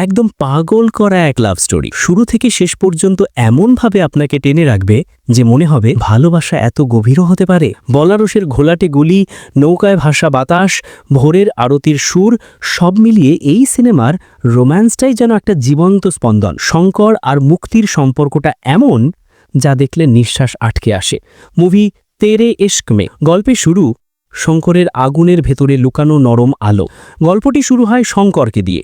একদম পাগল করা এক লাভ স্টোরি। শুরু থেকে শেষ পর্যন্ত এমনভাবে আপনাকে টেনে রাখবে যে মনে হবে ভালোবাসা এত গভীরও হতে পারে। বলারসের ঘোলাটে গুলি, নৌকায় ভাসা বাতাস, ভোরের আরতির সুর, সব মিলিয়ে এই সিনেমার রোম্যান্সটাই যেন একটা জীবন্ত স্পন্দন। শঙ্কর আর মুক্তির সম্পর্কটা এমন যা দেখলে নিঃশ্বাস আটকে আসে। মুভি তেরে ইশক মে গল্পে শুরু শঙ্করের আগুনের ভেতরে লুকানো নরম আলো। গল্পটি শুরু হয় শঙ্করকে দিয়ে।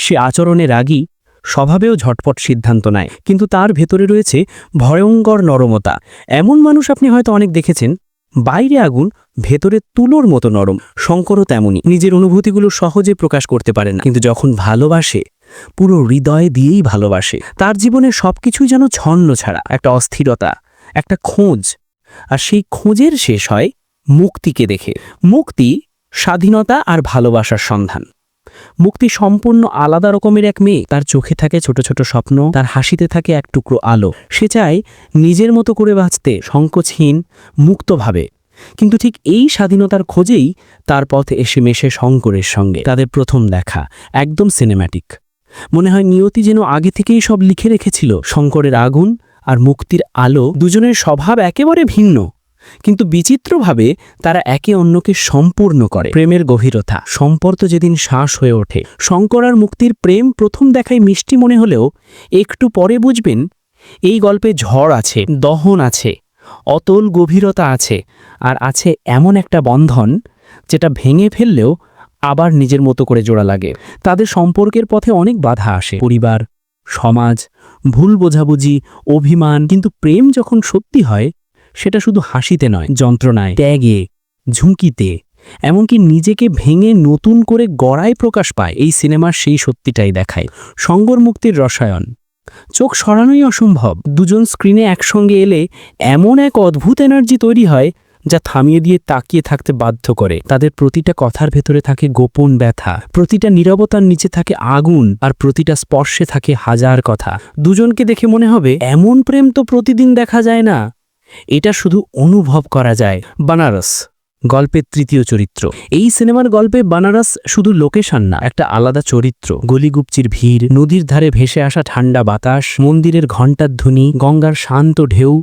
সে আচরণে রাগী, স্বভাবেও ঝটপট সিদ্ধান্ত নেয়, কিন্তু তার ভেতরে রয়েছে ভয়ঙ্কর নরমতা। এমন মানুষ আপনি হয়তো অনেক দেখেছেন, বাইরে আগুন, ভেতরে তুলোর মতো নরম। শঙ্করও তেমনই, নিজের অনুভূতিগুলো সহজে প্রকাশ করতে পারে না, কিন্তু যখন ভালোবাসে পুরো হৃদয় দিয়েই ভালোবাসে। তার জীবনে সবকিছুই যেন ছন্ন ছাড়া, একটা অস্থিরতা, একটা খোঁজ। আর সেই খোঁজের শেষ হয় মুক্তিকে দেখে। মুক্তি স্বাধীনতা আর ভালোবাসার সন্ধান। মুক্তি সম্পূর্ণ আলাদা রকমের এক মেয়ে। তার চোখে থাকে ছোট ছোট স্বপ্ন, তার হাসিতে থাকে এক টুকরো আলো। সে চায় নিজের মতো করে বাঁচতে, সংকোচহীন, মুক্তভাবে। কিন্তু ঠিক এই স্বাধীনতার খোঁজেই তার পথে এসে মেশে শঙ্করের সঙ্গে। তাদের প্রথম দেখা একদম সিনেম্যাটিক। মনে হয় নিয়তি যেন আগে থেকেই সব লিখে রেখেছিল। শঙ্করের আগুন আর মুক্তির আলো, দুজনের স্বভাব একেবারে ভিন্ন, কিন্তু বিচিত্রভাবে তারা একে অন্যকে সম্পূর্ণ করে। প্রেমের গভীরতা, সম্পর্ক যেদিন শ্বাস হয়ে ওঠে। শঙ্কর আর মুক্তির প্রেম প্রথম দেখায় মিষ্টি মনে হলেও একটু পরে বুঝবেন এই গল্পে ঝড় আছে, দহন আছে, অতল গভীরতা আছে, আর আছে এমন একটা বন্ধন যেটা ভেঙে ফেললেও আবার নিজের মতো করে জোড়া লাগে। তাদের সম্পর্কের পথে অনেক বাধা আসে, পরিবার, সমাজ, ভুল বোঝাবুঝি, অভিমান, কিন্তু প্রেম যখন সত্যি হয় সেটা শুধু হাসিতে নয়, যন্ত্রণায়, ত্যাগে, ঝুঁকিতে, এমনকি নিজেকে ভেঙে নতুন করে গড়ায় প্রকাশ পায়। এই সিনেমার সেই সত্যিটাই দেখায়। শঙ্কর মুক্তির রসায়ন, চোখ সরানোই অসম্ভব। দুজন স্ক্রিনে একসঙ্গে এলে এমন এক অদ্ভুত এনার্জি তৈরি হয় যা থামিয়ে দিয়ে তাকিয়ে থাকতে বাধ্য করে। তাদের প্রতিটা কথার ভেতরে থাকে গোপন ব্যথা, প্রতিটা নীরবতার নিচে থাকে আগুন, আর প্রতিটা স্পর্শে থাকে হাজার কথা। দুজনকে দেখে মনে হবে এমন প্রেম তো প্রতিদিন দেখা যায় না, এটা শুধু অনুভব করা যায়। বানারস গল্পের তৃতীয় চরিত্র। এই সিনেমার গল্পে বানারস শুধু লোকেশন না, একটা আলাদা চরিত্র। গলিগুপচির ভিড়, নদীর ধারে ভেসে আসা ঠান্ডা বাতাস, মন্দিরের ঘণ্টার ধ্বনি, গঙ্গার শান্ত ঢেউ,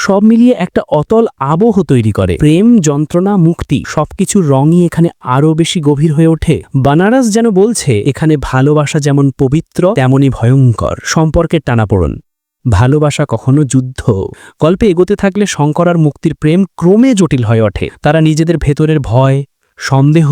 সব মিলিয়ে একটা অতল আবহ তৈরি করে। প্রেম, যন্ত্রণা, মুক্তি, সবকিছুর রঙই এখানে আরও বেশি গভীর হয়ে ওঠে। বানারস যেন বলছে এখানে ভালোবাসা যেমন পবিত্র তেমনই ভয়ঙ্কর। সম্পর্কের টানাপোড়েন, ভালোবাসা কখনো যুদ্ধ। গল্পে এগোতে থাকলে শঙ্কর আর মুক্তির প্রেম ক্রমে জটিল হয়ে ওঠে। তারা নিজেদের ভেতরের ভয়, সন্দেহ,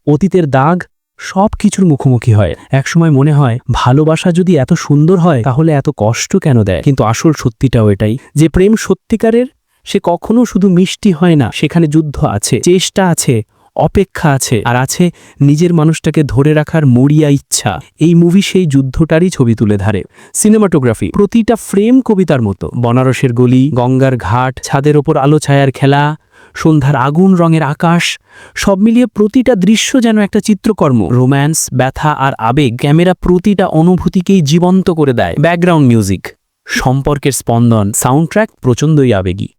অতীতের দাগ সব কিছুর মুখোমুখি হয়। একসময় মনে হয় ভালোবাসা যদি এত সুন্দর হয় তাহলে এত কষ্ট কেন দেয়। কিন্তু আসল সত্যিটাও এটাই যে প্রেম সত্যিকারের সে কখনো শুধু মিষ্টি হয় না, সেখানে যুদ্ধ আছে, চেষ্টা আছে, অপেক্ষা আছে, আর আছে নিজের মানুষটাকে ধরে রাখার মরিয়া ইচ্ছা। এই মুভি সেই যুদ্ধটারই ছবি তুলে ধরে। সিনেমাটোগ্রাফি, প্রতিটা ফ্রেম কবিতার মতো। বনারসের গলি, গঙ্গার ঘাট, ছাদের ওপর আলো ছায়ার খেলা, সন্ধ্যার আগুন রঙের আকাশ, সব মিলিয়ে প্রতিটা দৃশ্য যেন একটা চিত্রকর্ম। রোম্যান্স, ব্যথা আর আবেগ, ক্যামেরা প্রতিটা অনুভূতিকেই জীবন্ত করে দেয়। ব্যাকগ্রাউন্ড মিউজিক, সম্পর্কের স্পন্দন, সাউন্ডট্র্যাক প্রচণ্ডই আবেগী।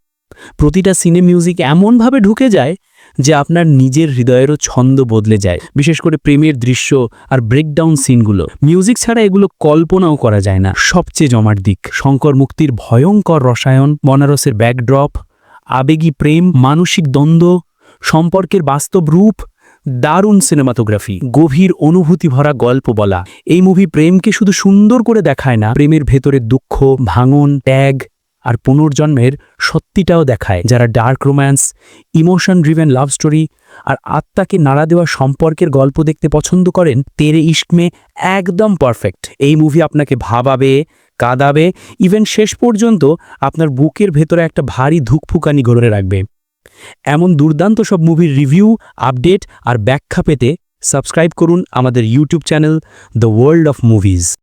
প্রতিটা সিনে মিউজিক এমনভাবে ঢুকে যায় যে আপনার নিজের হৃদয়েরও ছন্দ বদলে যায়। বিশেষ করে প্রেমের দৃশ্য আর ব্রেকডাউন সিনগুলো, মিউজিক ছাড়া এগুলো কল্পনাও করা যায় না। সবচেয়ে জমাট দিক শঙ্কর মুক্তির ভয়ঙ্কর রসায়ন, বনারসের ব্যাকড্রপ, আবেগী প্রেম, মানসিক দ্বন্দ্ব, সম্পর্কের বাস্তব রূপ, দারুণ সিনেমাটোগ্রাফি, গভীর অনুভূতি ভরা গল্প বলা। এই মুভি প্রেমকে শুধু সুন্দর করে দেখায় না, প্রেমের ভেতরে দুঃখ, ভাঙন, ত্যাগ আর পুনর্জন্মের সত্যিটাও দেখায়। যারা dark romance, emotion driven love story আর আত্মাকে নাড়া দেওয়া সম্পর্কের গল্প দেখতে পছন্দ করেন, তেরে ইশক মে একদম পারফেক্ট। এই মুভি আপনাকে ভাবাবে, কাঁদাবে, ইভেন শেষ পর্যন্ত আপনার বুকের ভেতরে একটা ভারী ধুকফুকানি গড়ে রাখবে। এমন দুর্দান্ত সব মুভির রিভিউ, আপডেট আর ব্যাখ্যা পেতে সাবস্ক্রাইব করুন আমাদের YouTube channel the world of movies.